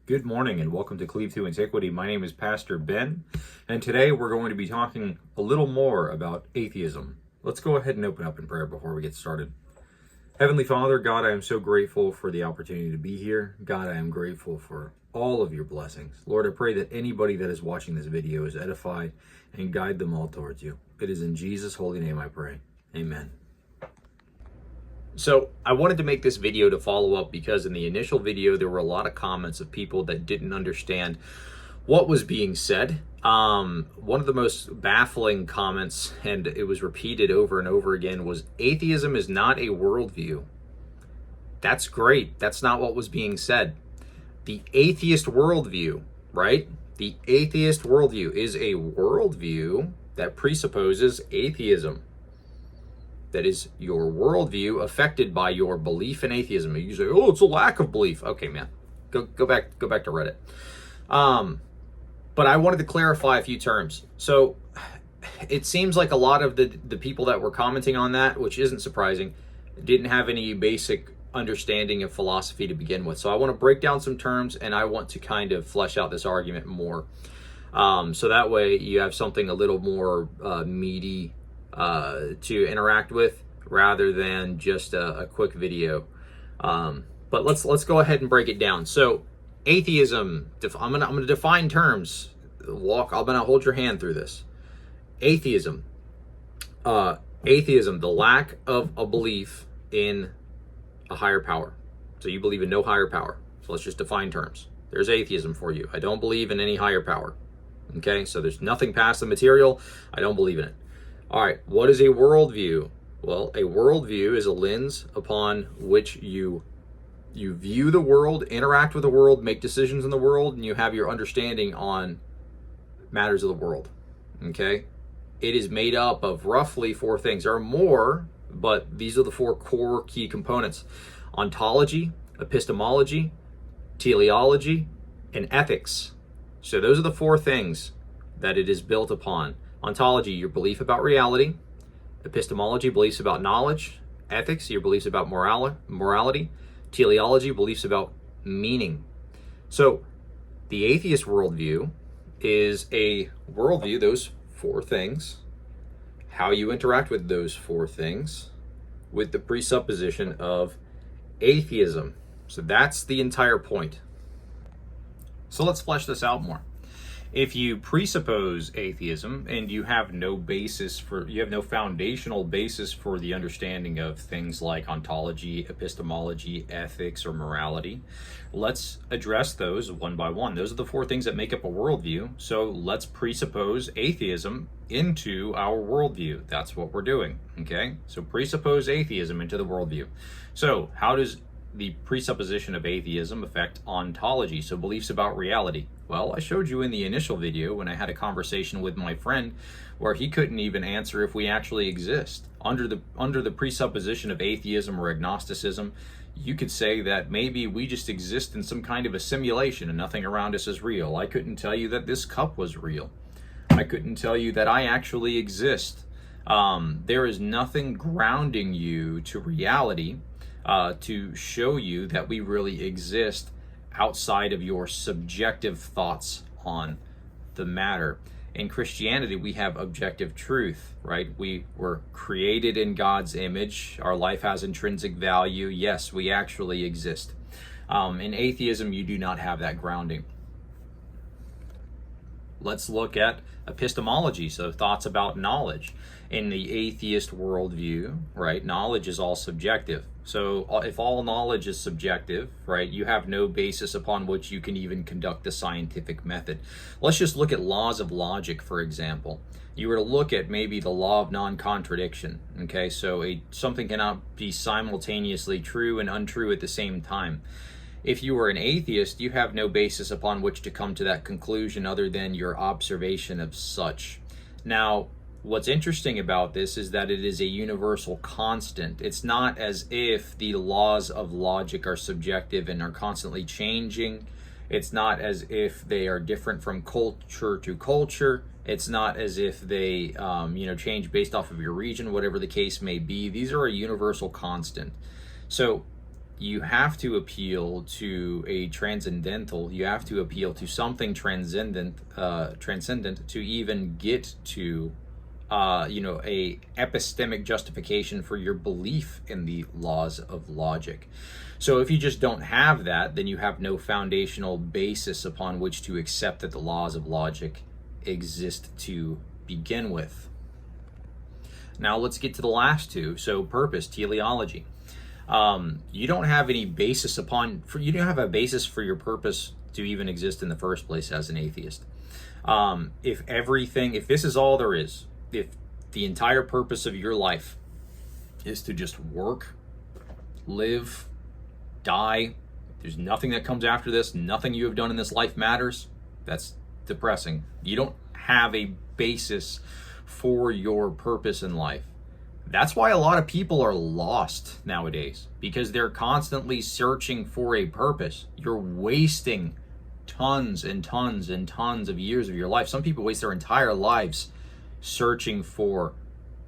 Good morning and welcome to Cleave to Antiquity. My name is Pastor Ben, and today we're going to be talking a little more about atheism. Let's go ahead and open up in prayer before we get started. Heavenly Father, God, I am so grateful for the opportunity to be here. God, I am grateful for all of your blessings. Lord, I pray that anybody that is watching this video is edified and guide them all towards you. It is in Jesus' holy name I pray. Amen. So I wanted to make this video to follow up because in the initial video, there were a lot of comments of people that didn't understand what was being said. One of the most baffling comments, and it was repeated over and over again, was atheism is not a worldview. That's great. That's not what was being said. The atheist worldview, right? The atheist worldview is a worldview that presupposes atheism. That is your worldview affected by your belief in atheism. You say, "Oh, it's a lack of belief." Okay, man, go back to Reddit. But I wanted to clarify a few terms. So it seems like a lot of the people that were commenting on that, which isn't surprising, didn't have any basic understanding of philosophy to begin with. So I want to break down some terms, and I want to kind of flesh out this argument more. So that way you have something a little more meaty to interact with rather than just a quick video. But let's go ahead and break it down. So atheism, I'm gonna define terms. I'm gonna hold your hand through this. Atheism, the lack of a belief in a higher power. So you believe in no higher power. So let's just define terms. There's atheism for you. I don't believe in any higher power. Okay, so there's nothing past the material. I don't believe in it. All right, what is a worldview? Well, a worldview is a lens upon which you view the world, interact with the world, make decisions in the world, and you have your understanding on matters of the world. Okay? It is made up of roughly four things. There are more, but these are the four core key components: ontology, epistemology, teleology, and ethics. So those are the four things that it is built upon. Ontology, your belief about reality. Epistemology, beliefs about knowledge. Ethics, your beliefs about morality. Teleology, beliefs about meaning. So the atheist worldview is a worldview, those four things, how you interact with those four things, with the presupposition of atheism. So that's the entire point. So let's flesh this out more. If you presuppose atheism and you have no foundational basis for the understanding of things like ontology, epistemology, ethics, or morality, let's address those one by one. Those are the four things that make up a worldview. So let's presuppose atheism into our worldview. That's what we're doing, okay? So presuppose atheism into the worldview. So how does the presupposition of atheism affect ontology, so beliefs about reality? Well, I showed you in the initial video when I had a conversation with my friend where he couldn't even answer if we actually exist. Under the presupposition of atheism or agnosticism, you could say that maybe we just exist in some kind of a simulation and nothing around us is real. I couldn't tell you that this cup was real. I couldn't tell you that I actually exist. There is nothing grounding you to reality to show you that we really exist outside of your subjective thoughts on the matter. In Christianity, we have objective truth, right? We were created in God's image. Our life has intrinsic value. Yes, we actually exist. In atheism, you do not have that grounding. Let's look at epistemology, so thoughts about knowledge. In the atheist worldview, right, knowledge is all subjective. So if all knowledge is subjective, right, you have no basis upon which you can even conduct the scientific method. Let's just look at laws of logic, for example. You were to look at maybe the law of non-contradiction, okay? So something cannot be simultaneously true and untrue at the same time. If you are an atheist, you have no basis upon which to come to that conclusion other than your observation of such. Now, what's interesting about this is that it is a universal constant. It's not as if the laws of logic are subjective and are constantly changing. It's not as if they are different from culture to culture. It's not as if they change based off of your region, whatever the case may be. These are a universal constant. So you have to appeal to a transcendental, you have to appeal to something transcendent to even get to a epistemic justification for your belief in the laws of logic. So if you just don't have that, then you have no foundational basis upon which to accept that the laws of logic exist to begin with. Now let's get to the last two. So purpose, teleology. You don't have any basis you don't have a basis for your purpose to even exist in the first place as an atheist. If this is all there is, if the entire purpose of your life is to just work, live, die, there's nothing that comes after this, nothing you have done in this life matters, that's depressing. You don't have a basis for your purpose in life. That's why a lot of people are lost nowadays, because they're constantly searching for a purpose. You're wasting tons and tons and tons of years of your life. Some people waste their entire lives searching for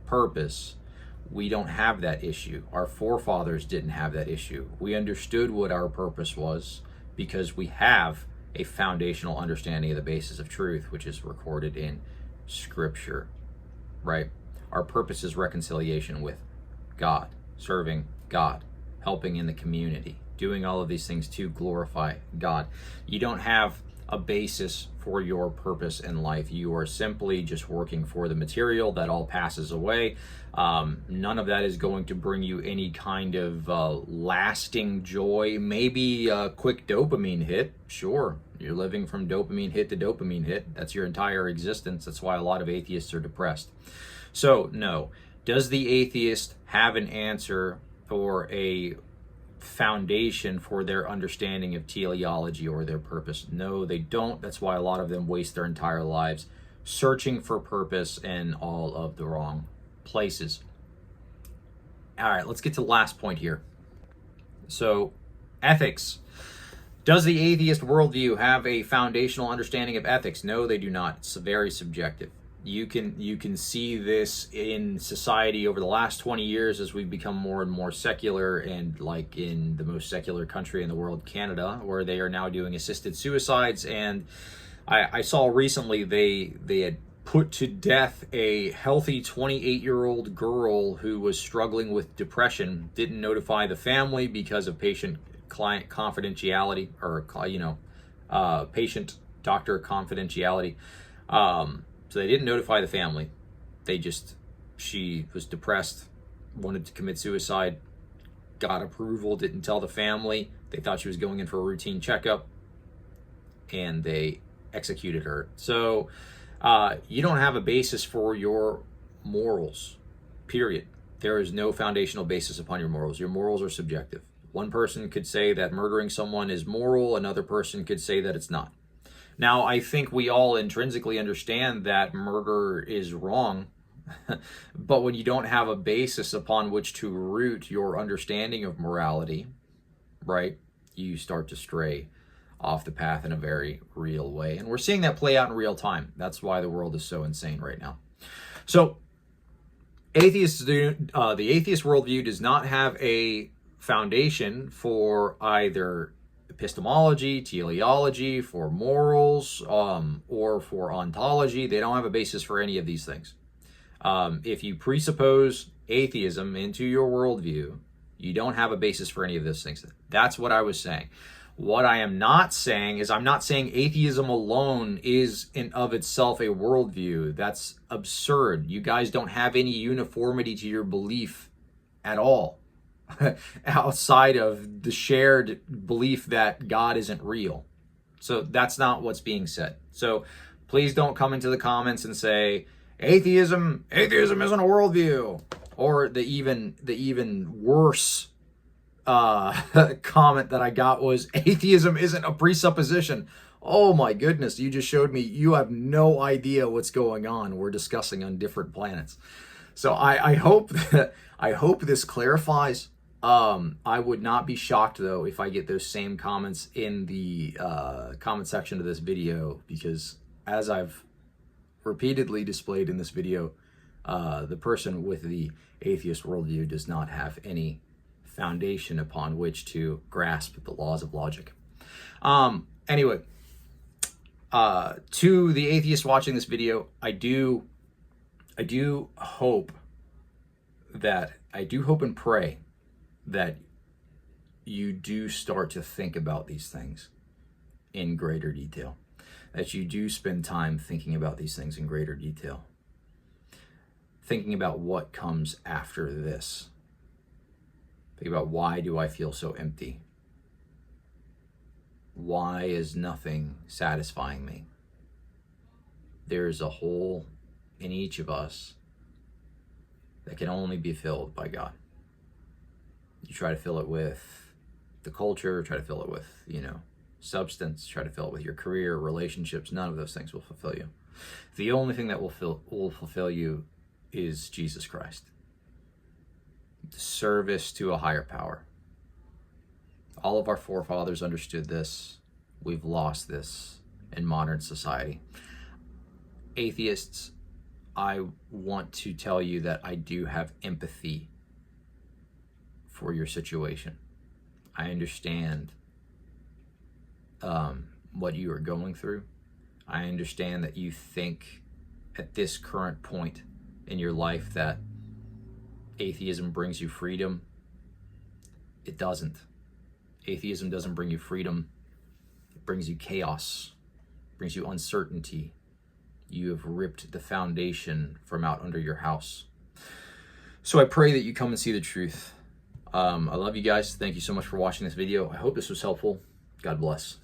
purpose. We don't have that issue. Our forefathers didn't have that issue. We understood what our purpose was because we have a foundational understanding of the basis of truth, which is recorded in Scripture, right? Our purpose is reconciliation with God, serving God, helping in the community, doing all of these things to glorify God. You don't have a basis for your purpose in life. You are simply just working for the material that all passes away. None of that is going to bring you any kind of lasting joy. Maybe a quick dopamine hit. Sure, you're living from dopamine hit to dopamine hit. That's your entire existence. That's why a lot of atheists are depressed. So, no. Does the atheist have an answer or a foundation for their understanding of teleology or their purpose? No, they don't. That's why a lot of them waste their entire lives searching for purpose in all of the wrong places. All right, let's get to the last point here. So, ethics. Does the atheist worldview have a foundational understanding of ethics? No, they do not. It's very subjective. You can see this in society over the last 20 years as we've become more and more secular, and like in the most secular country in the world, Canada, where they are now doing assisted suicides. And I saw recently they had put to death a healthy 28-year-old girl who was struggling with depression, didn't notify the family because of patient-client confidentiality, or patient-doctor confidentiality. So they didn't notify the family. She was depressed, wanted to commit suicide, got approval, didn't tell the family. They thought she was going in for a routine checkup, and they executed her. So you don't have a basis for your morals, period. There is no foundational basis upon your morals. Your morals are subjective. One person could say that murdering someone is moral, another person could say that it's not. Now, I think we all intrinsically understand that murder is wrong, but when you don't have a basis upon which to root your understanding of morality, right, you start to stray off the path in a very real way. And we're seeing that play out in real time. That's why the world is so insane right now. So, the atheist worldview does not have a foundation for either epistemology, teleology, for morals, or for ontology. They don't have a basis for any of these things. If you presuppose atheism into your worldview, you don't have a basis for any of those things. That's what I was saying. What I am not saying is, I'm not saying atheism alone is in of itself a worldview. That's absurd. You guys don't have any uniformity to your belief at all, outside of the shared belief that God isn't real. So that's not what's being said. So please don't come into the comments and say atheism isn't a worldview, or the even worse comment that I got was atheism isn't a presupposition. Oh my goodness, you just showed me you have no idea what's going on. We're discussing on different planets. So I hope this clarifies. I would not be shocked though if I get those same comments in the comment section of this video, because as I've repeatedly displayed in this video, the person with the atheist worldview does not have any foundation upon which to grasp the laws of logic. Anyway, to the atheists watching this video, I do hope and pray that you do start to think about these things in greater detail, that you do spend time thinking about these things in greater detail, thinking about what comes after this. Think about, why do I feel so empty? Why is nothing satisfying me? There's a hole in each of us that can only be filled by God. You try to fill it with the culture, try to fill it with, substance, try to fill it with your career, relationships. None of those things will fulfill you. The only thing that will fulfill you is Jesus Christ. The service to a higher power. All of our forefathers understood this. We've lost this in modern society. Atheists, I want to tell you that I do have empathy for your situation. I understand what you are going through. I understand that you think at this current point in your life that atheism brings you freedom. It doesn't. Atheism doesn't bring you freedom. It brings you chaos, brings you uncertainty. You have ripped the foundation from out under your house. So I pray that you come and see the truth. I love you guys. Thank you so much for watching this video. I hope this was helpful. God bless.